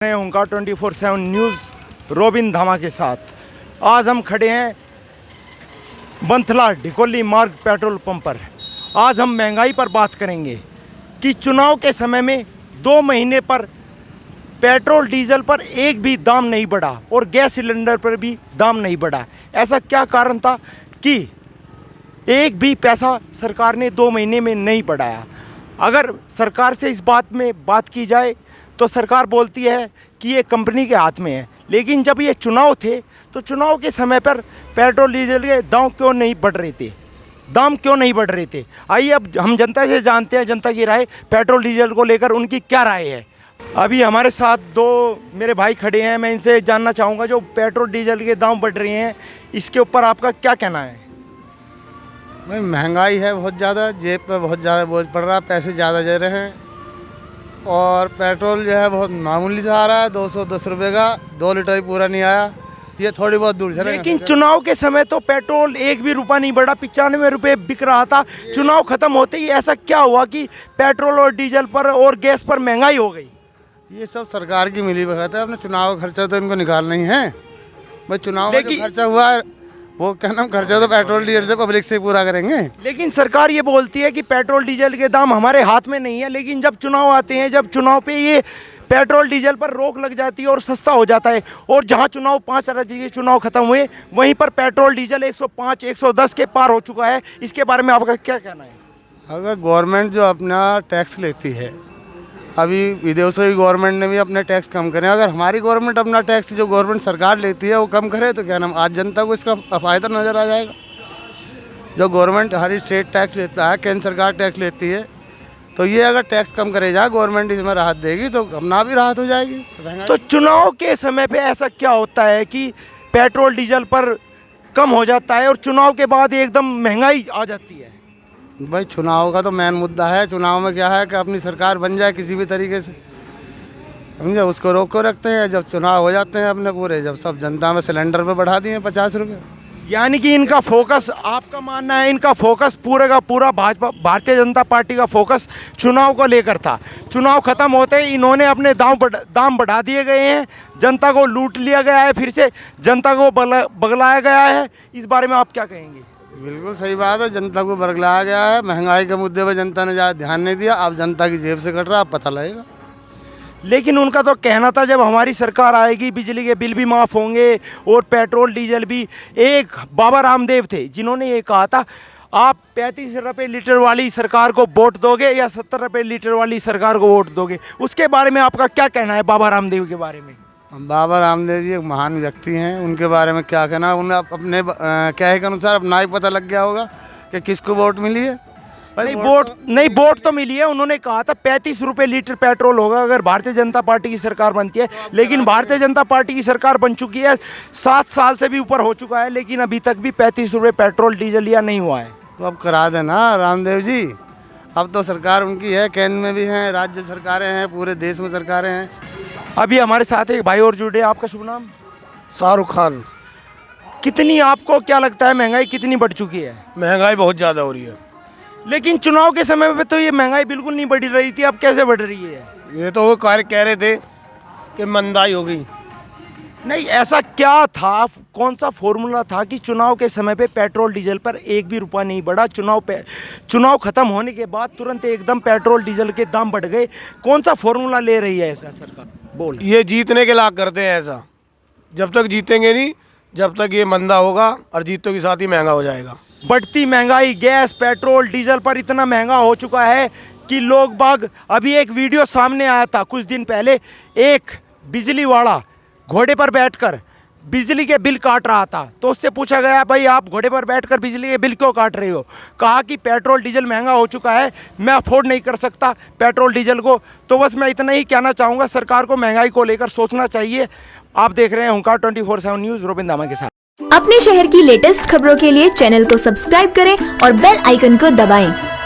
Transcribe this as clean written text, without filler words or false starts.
हुंकार 24/7 news robin धामा के साथ आज हम खड़े हैं बंथला ढिकोली मार्ग पेट्रोल पंप पर। आज हम महंगाई पर बात करेंगे कि चुनाव के समय में 2 महीने पर पेट्रोल डीजल पर एक भी दाम नहीं बढ़ा और गैस सिलेंडर पर भी दाम नहीं बढ़ा। ऐसा क्या कारण था कि एक भी पैसा सरकार ने 2 महीने में नहीं बढ़ाया? अगर सरकार से इस बात में बात की जाए तो सरकार बोलती है कि ये कंपनी के हाथ में है, लेकिन जब ये चुनाव थे तो चुनाव के समय पर पेट्रोल डीजल के दाम क्यों नहीं बढ़ रहे थे? आइए अब हम जनता से जानते हैं जनता की राय पेट्रोल डीजल को लेकर उनकी क्या राय है। अभी हमारे साथ 2 मेरे भाई खड़े हैं, मैं इनसे जानना चाहूँगा जो पेट्रोल डीजल के दाम बढ़ रहे हैं इसके ऊपर आपका क्या कहना है? भाई महंगाई है बहुत ज़्यादा, जेब पे बहुत ज़्यादा बोझ पड़ रहा है, पैसे ज़्यादा दे रहे हैं और पेट्रोल जो है बहुत मामूली से आ रहा है, 210 रुपये का 2 लीटर ही पूरा नहीं आया। ये थोड़ी बहुत दूर चलेगा। लेकिन चुनाव के समय तो पेट्रोल 1 भी रुपया नहीं बढ़ा, 95 रुपये बिक रहा था। चुनाव खत्म होते ही ऐसा क्या हुआ कि पेट्रोल और डीजल पर और गैस पर महंगाई हो गई? ये सब सरकार की मिली भगत है, अपने चुनाव का खर्चा तो इनको निकालना ही है। भाई चुनाव का जो खर्चा हुआ है वो क्या नाम खर्चा तो पेट्रोल डीजल से पब्लिक से पूरा करेंगे। लेकिन सरकार ये बोलती है कि पेट्रोल डीजल के दाम हमारे हाथ में नहीं है, लेकिन जब चुनाव आते हैं, जब चुनाव पे ये पेट्रोल डीजल पर रोक लग जाती है और सस्ता हो जाता है, और जहां चुनाव 5 राज्य के चुनाव खत्म हुए वहीं पर पेट्रोल डीजल 105 110 के पार हो चुका है। इसके बारे में आपका क्या कहना है? अगर गवर्नमेंट जो अपना टैक्स लेती है, अभी विदेशों की गवर्नमेंट ने भी अपने टैक्स कम करें, अगर हमारी गवर्नमेंट अपना टैक्स जो गवर्नमेंट सरकार लेती है वो कम करे तो क्या नाम आज जनता को इसका फ़ायदा नज़र आ जाएगा। जो गवर्नमेंट हर स्टेट टैक्स लेता है, केंद्र सरकार टैक्स लेती है, तो ये अगर टैक्स कम करे जाए गवर्नमेंट इसमें राहत देगी तो अपना भी राहत हो जाएगी। तो चुनाव के समय पे ऐसा क्या होता है कि पेट्रोल डीजल पर कम हो जाता है और चुनाव के बाद एकदम महंगाई आ जाती है? भाई चुनाव का तो मेन मुद्दा है। चुनाव में क्या है कि अपनी सरकार बन जाए किसी भी तरीके से, समझे, उसको रोक को रखते हैं। जब चुनाव हो जाते हैं अपने पूरे, जब सब जनता में सिलेंडर पे बढ़ा दिए 50 रुपये। यानी कि इनका फोकस, आपका मानना है इनका फोकस पूरे का पूरा भाजपा भारतीय जनता पार्टी का फोकस चुनाव को लेकर था। चुनाव खत्म होते ही इन्होंने अपने दाम बढ़ा दिए गए हैं, जनता को लूट लिया गया है, फिर से जनता को बगलाया गया है। इस बारे में आप क्या कहेंगे? बिल्कुल सही बात है, जनता को बरगलाया गया है। महंगाई के मुद्दे पर जनता ने ज़्यादा ध्यान नहीं दिया, अब जनता की जेब से कट रहा, अब पता लगेगा। लेकिन उनका तो कहना था जब हमारी सरकार आएगी बिजली के बिल भी माफ़ होंगे और पेट्रोल डीजल भी। एक बाबा रामदेव थे जिन्होंने ये कहा था आप 35 रुपये लीटर वाली सरकार को वोट दोगे या 70 रुपये लीटर वाली सरकार को वोट दोगे? उसके बारे में आपका क्या कहना है बाबा रामदेव के बारे में? बाबा रामदेव जी एक महान व्यक्ति हैं, उनके बारे में क्या कहना। उन्हें अपने कहे के अनुसार अपना ही पता लग गया होगा कि किसको वोट मिली है। वोट तो मिली है। उन्होंने कहा था 35 रुपये लीटर पेट्रोल होगा अगर भारतीय जनता पार्टी की सरकार बनती है, लेकिन भारतीय जनता पार्टी की सरकार बन चुकी है, 7 साल से भी ऊपर हो चुका है, लेकिन अभी तक भी 35 रुपये पेट्रोल डीजल या नहीं हुआ है। तो अब करा देना रामदेव जी, अब तो सरकार उनकी है, केंद्र में भी हैं, राज्य सरकारें हैं, पूरे देश में सरकारें हैं। अभी हमारे साथ एक भाई और जुड़े, आपका शुभ नाम? शाहरुख खान। कितनी, आपको क्या लगता है महंगाई कितनी बढ़ चुकी है? महंगाई बहुत ज़्यादा हो रही है, लेकिन चुनाव के समय पे तो ये महंगाई बिल्कुल नहीं बढ़ रही थी, अब कैसे बढ़ रही है? ये तो वो कार्य कह रहे थे कि मंदाई हो गई। नहीं, ऐसा क्या था, कौन सा फॉर्मूला था कि चुनाव के समय पे पेट्रोल डीजल पर एक भी रुपया नहीं बढ़ा, चुनाव खत्म होने के बाद तुरंत एकदम पेट्रोल डीजल के दाम बढ़ गए? कौन सा फॉर्मूला ले रही है ऐसा सरकार? बोल। ये जीतने के लायक करते हैं ऐसा, जब तक जीतेंगे नहीं, जब तक ये मंदा होगा, और जीतों के साथ ही महंगा हो जाएगा। बढ़ती महंगाई, गैस पेट्रोल डीजल पर इतना महंगा हो चुका है कि लोग बाग, अभी एक वीडियो सामने आया था कुछ दिन पहले, एक बिजली वाला घोड़े पर बैठकर बिजली के बिल काट रहा था, तो उससे पूछा गया भाई आप घोड़े पर बैठकर बिजली के बिल क्यों काट रहे हो? कहा कि पेट्रोल डीजल महंगा हो चुका है, मैं अफोर्ड नहीं कर सकता पेट्रोल डीजल को। तो बस मैं इतना ही कहना चाहूँगा, सरकार को महंगाई को लेकर सोचना चाहिए। आप देख रहे हैं हुंकार 24/7 न्यूज़ रोबिन धामा के साथ। अपने शहर की लेटेस्ट खबरों के लिए चैनल को सब्सक्राइब करें और बेल आइकन को दबाएं।